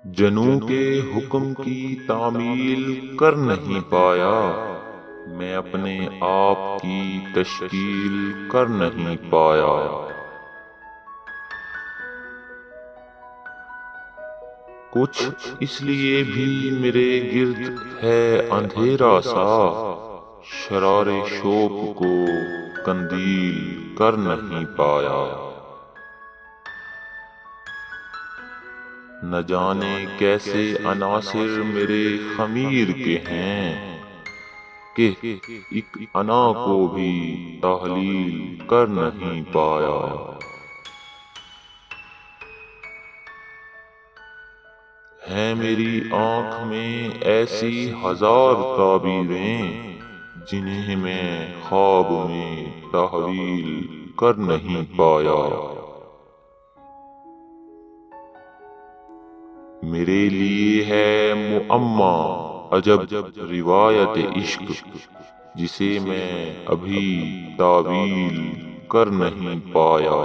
جنوں کے حکم کی تعمیل کر نہیں پایا، میں اپنے آپ کی تشکیل کر نہیں پایا۔ کچھ اس لیے بھی میرے گرد ہے اندھیرا سا، شرار شوق کو قندیل کر نہیں پایا۔ نہ جانے کیسے عناصر میرے خمیر کے ہیں کہ ایک انا کو بھی تحلیل کر نہیں پایا۔ ہیں میری آنکھ میں ایسی ہزار تعبیریں جنہیں میں خواب میں تحویل کر نہیں پایا۔ میرے لیے ہے معمہ عجب روایت عشق، جسے میں ابھی تعویل کر نہیں پایا۔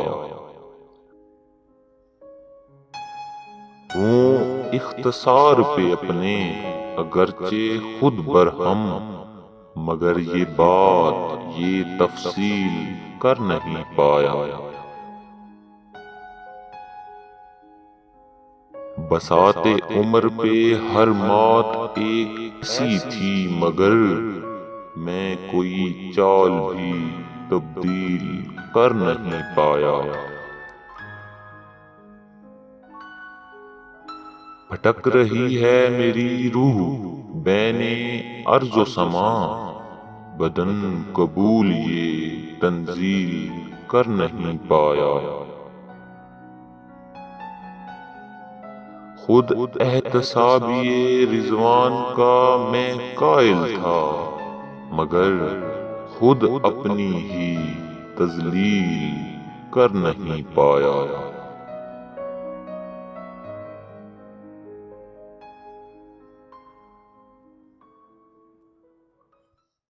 ہوں اختصار پہ اپنے اگرچہ خود برہم، مگر یہ بات یہ تفصیل کر نہیں پایا۔ بساط عمر پہ ہر موت ایک سی تھی، مگر میں کوئی چال بھی تبدیل کر نہیں پایا۔ بھٹک رہی ہے میری روح بین ارض و سماء، بدن قبول یہ تنزیل کر نہیں پایا۔ خود احتسابی رضوان کا میں قائل تھا، مگر خود اپنی ہی تذلیل کر نہیں پایا۔